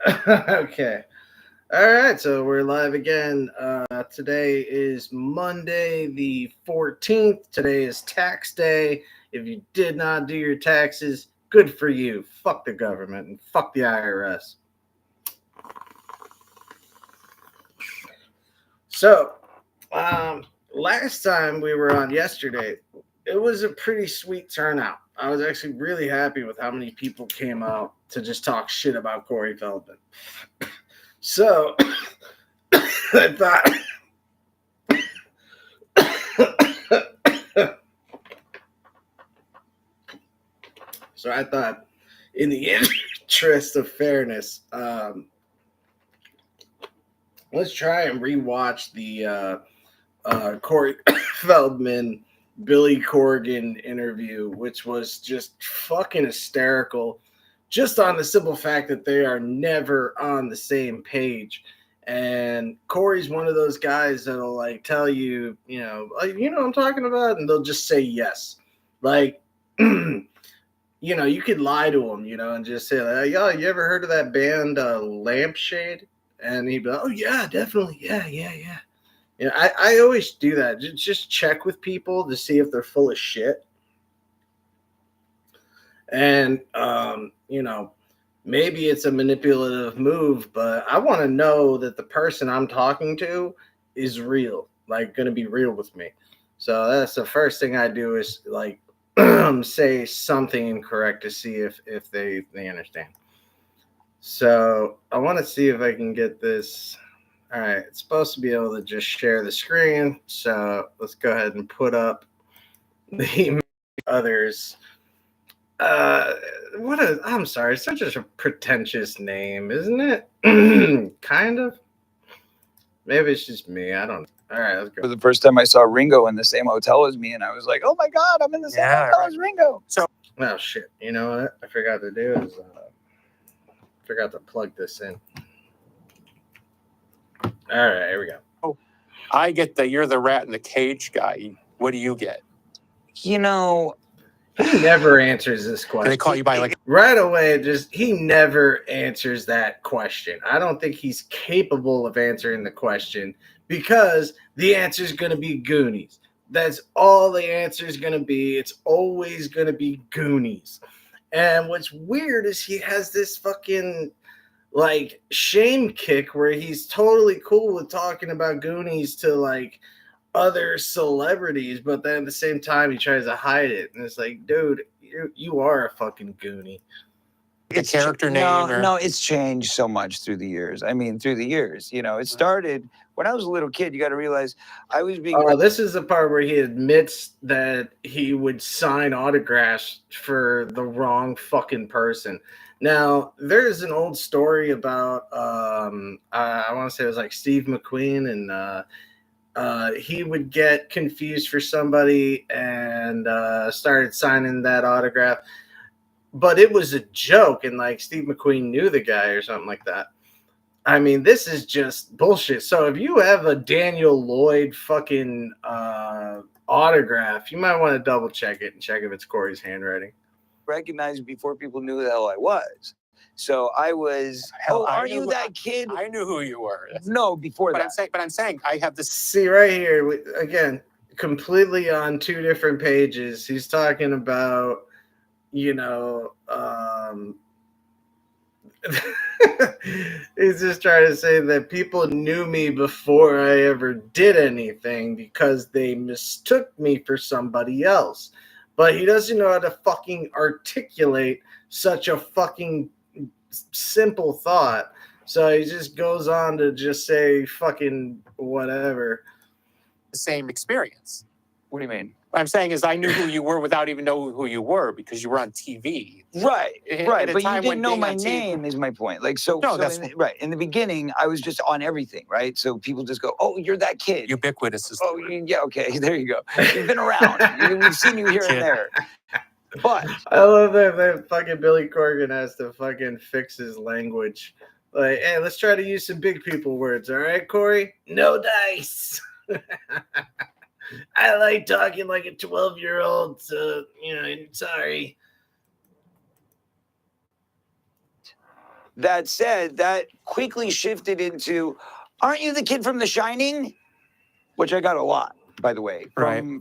Okay. All right, so we're live again. Today is Monday the 14th. Today is tax day. If you did not do your taxes, good for you. Fuck the government and fuck the IRS. So, um, last time we were on yesterday, it was a pretty sweet turnout. I was actually really happy with how many people came out to just talk shit about Corey Feldman. So, I thought. So I thought, in the interest of fairness, let's try and rewatch the Corey Feldman, Billy Corgan interview, which was just fucking hysterical, just on the simple fact that they are never on the same page. And Corey's one of those guys that'll like tell you, what I'm talking about, and they'll just say yes. Like, you could lie to him, and just say, like, yo, you ever heard of that band Lampshade? And he'd be like, oh, yeah, definitely. Yeah, yeah, yeah. I always do that. Just check with people to see if they're full of shit. And, maybe it's a manipulative move, but I want to know that the person I'm talking to is real, like going to be real with me. So that's the first thing I do is like say something incorrect to see if they understand. So I want to see if I can get this. All right, it's supposed to be able to just share the screen. So let's go ahead and put up the others. Uh, I'm sorry, such a pretentious name, isn't it? Kind of. Maybe it's just me. I don't know. All right, let's go. For the first time I saw Ringo in the same hotel as me, and I was like, oh my God, I'm in the same hotel as Ringo. So, oh shit. You know what I forgot to do is forgot to plug this in. All right, here we go. Oh, I get the you're the rat in the cage guy. What do you get? You know, he never answers this question. They call you by like right away. He never answers that question. I don't think he's capable of answering the question because the answer is going to be Goonies. That's all the answer is going to be. It's always going to be Goonies. And what's weird is he has this fucking like shame kick where he's totally cool with talking about Goonies to like other celebrities, but then at the same time he tries to hide it, and it's like, dude, you are a fucking Goonie. It's character name. No, it's changed so much through the years. I mean, through the years, it started when I was a little kid. You got to realize I was being. Oh, this is the part where he admits that he would sign autographs for the wrong fucking person. Now, there's an old story about I want to say it was like Steve McQueen, and he would get confused for somebody and started signing that autograph. But it was a joke, and like Steve McQueen knew the guy or something like that. I mean, this is just bullshit. So if you have a Daniel Lloyd fucking autograph, you might want to double check it and check if it's Corey's handwriting. Recognized before people knew who the hell I was. So I was. Are you that kid? I knew who you were. No, before that. I'm saying I have this. See right here again, completely on two different pages. He's talking about, he's just trying to say that people knew me before I ever did anything because they mistook me for somebody else. But he doesn't know how to fucking articulate such a fucking simple thought. So he just goes on to just say fucking whatever. The same experience. What do you mean? What I'm saying is I knew who you were without even knowing who you were because you were on TV. Right. But you didn't know my name is my point. Like, right. In the beginning, I was just on everything, right? So people just go, oh, you're that kid. Ubiquitous is yeah, okay. There you go. You've been around. We've seen you here and there. But I love that fucking Billy Corgan has to fucking fix his language. Like, hey, let's try to use some big people words, all right, Corey? No dice. I like talking like a 12-year-old, so, sorry. that said, that quickly shifted into, aren't you the kid from The Shining? Which I got a lot, by the way,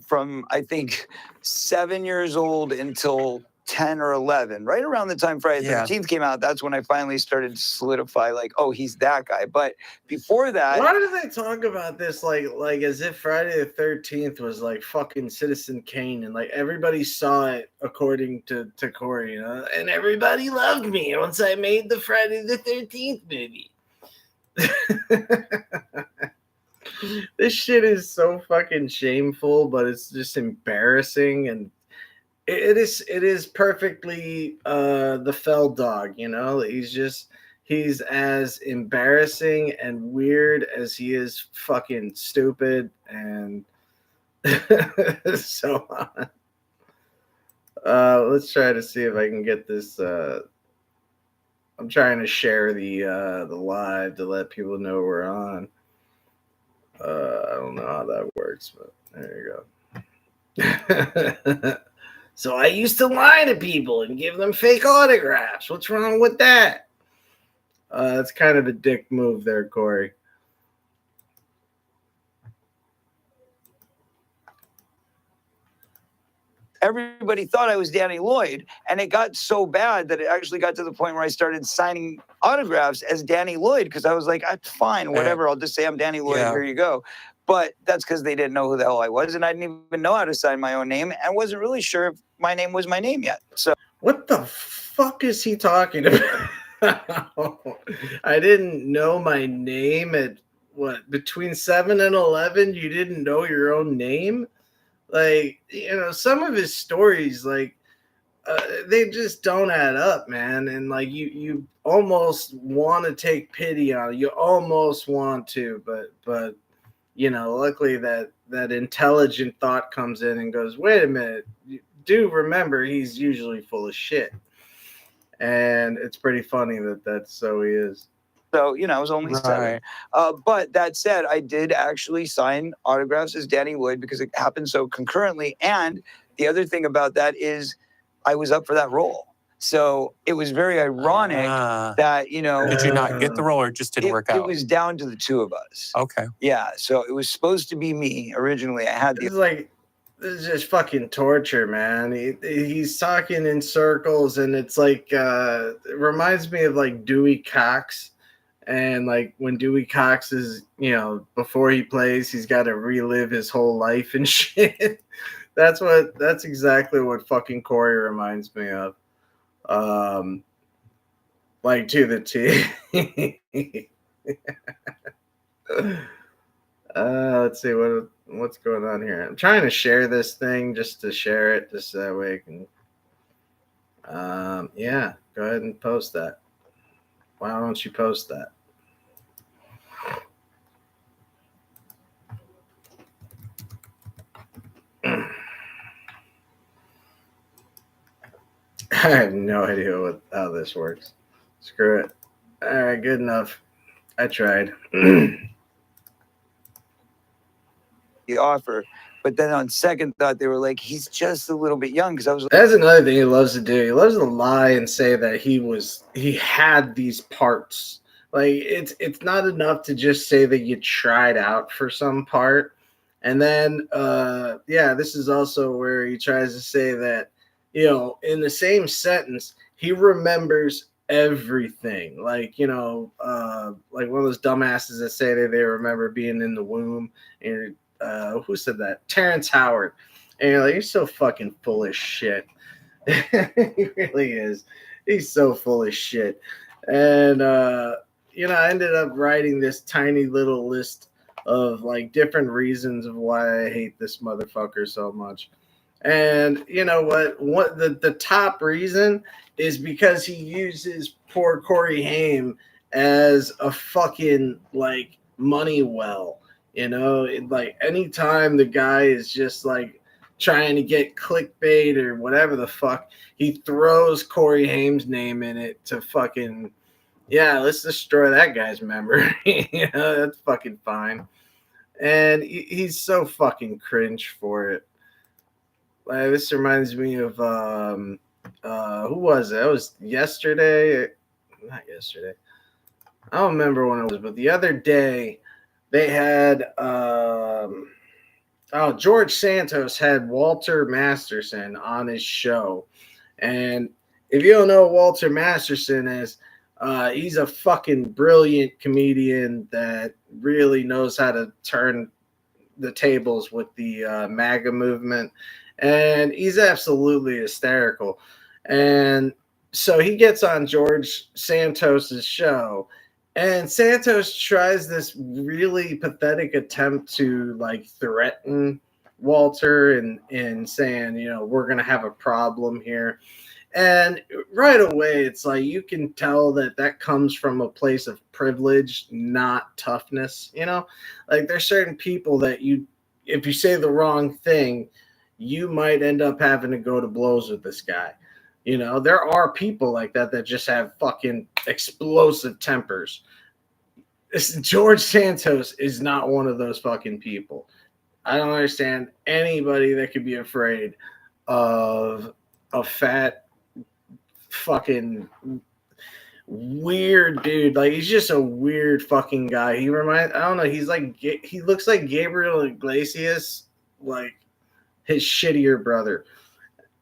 from I think 7 years old until 10 or 11, right around the time Friday the 13th came out. That's when I finally started to solidify, like, oh, he's that guy. But before that, why do they talk about this like as if Friday the 13th was like fucking Citizen Kane and like everybody saw it according to Corey, you know, and everybody loved me once I made the Friday the 13th movie. This shit is so fucking shameful, but it's just embarrassing, and it is perfectly the Fell dog, you know. He's as embarrassing and weird as he is fucking stupid, and so on. Let's try to see if I can get this. I'm trying to share the live to let people know we're on. I don't know how that works, but there you go. So I used to lie to people and give them fake autographs. What's wrong with that? That's kind of a dick move there, Corey. Everybody thought I was Danny Lloyd, and it got so bad that it actually got to the point where I started signing autographs as Danny Lloyd, because I was like, fine, whatever, I'll just say I'm Danny Lloyd, here you go. But that's because they didn't know who the hell I was, and I didn't even know how to sign my own name, and wasn't really sure if my name was my name yet. So what the fuck is he talking about? I didn't know my name at what, between 7 and 11? You didn't know your own name? Like, you know, some of his stories, like, they just don't add up, man. And like, you almost want to take pity on it. You almost want to, but you know, luckily that intelligent thought comes in and goes, wait a minute, do remember he's usually full of shit. And it's pretty funny that's so he is. So, you know, I was only 7. But that said, I did actually sign autographs as Danny Lloyd because it happened so concurrently. And the other thing about that is I was up for that role. So it was very ironic that, you know. Did you not get the role or it just didn't work out? It was down to the two of us. Okay. Yeah. So it was supposed to be me originally. I had It's like, this is just fucking torture, man. He's talking in circles, and it's like, it reminds me of like Dewey Cox. And like when Dewey Cox is, you know, before he plays, he's got to relive his whole life and shit. That's exactly what fucking Corey reminds me of. Like to the T. Let's see what's going on here. I'm trying to share this thing just to share it, just so that way I can. Yeah, go ahead and post that. Why don't you post that? I have no idea how this works. Screw it. All right, good enough. I tried. The offer, but then on second thought, they were like, he's just a little bit young. Because I was like, that's another thing he loves to do. He loves to lie and say that he had these parts. Like it's not enough to just say that you tried out for some part. And then this is also where he tries to say that, you know, in the same sentence, he remembers everything. Like, you know, like one of those dumbasses that say that they remember being in the womb. And who said that? Terrence Howard. And you're like, you're so fucking full of shit. He really is. He's so full of shit. And, you know, I ended up writing this tiny little list of like different reasons of why I hate this motherfucker so much. And you know what the top reason is because he uses poor Corey Haim as a fucking like money well. You know, like anytime the guy is just like trying to get clickbait or whatever the fuck, he throws Corey Haim's name in it to fucking, yeah, let's destroy that guy's memory. You know, that's fucking fine. And he's so fucking cringe for it. This reminds me of who was it? It was yesterday. not yesterday. I don't remember when it was, but the other day they had George Santos had Walter Masterson on his show. And if you don't know who Walter Masterson is, he's a fucking brilliant comedian that really knows how to turn the tables with the MAGA movement. And he's absolutely hysterical. And so he gets on George Santos's show, and Santos tries this really pathetic attempt to like threaten Walter and saying, you know, we're going to have a problem here. And right away, it's like you can tell that comes from a place of privilege, not toughness. You know, like there's certain people that if you say the wrong thing, you might end up having to go to blows with this guy. You know, there are people like that just have fucking explosive tempers. George Santos is not one of those fucking people. I don't understand anybody that could be afraid of a fat fucking weird dude. Like he's just a weird fucking guy. I don't know, he looks like Gabriel Iglesias, like his shittier brother.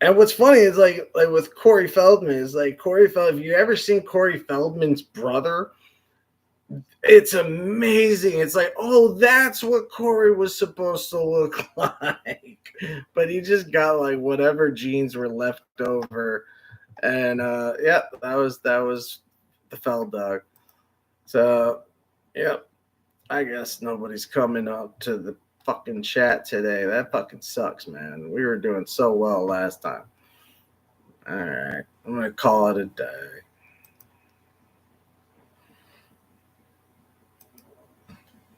And what's funny is like with Corey Feldman is like if you ever seen Corey Feldman's brother, it's amazing. It's like, oh, that's what Corey was supposed to look like. But he just got like whatever genes were left over. And yeah, that was the Feld dog. So yeah, I guess nobody's coming up to the fucking chat today. That fucking sucks, man. We were doing so well last time. All right, I'm gonna call it a day.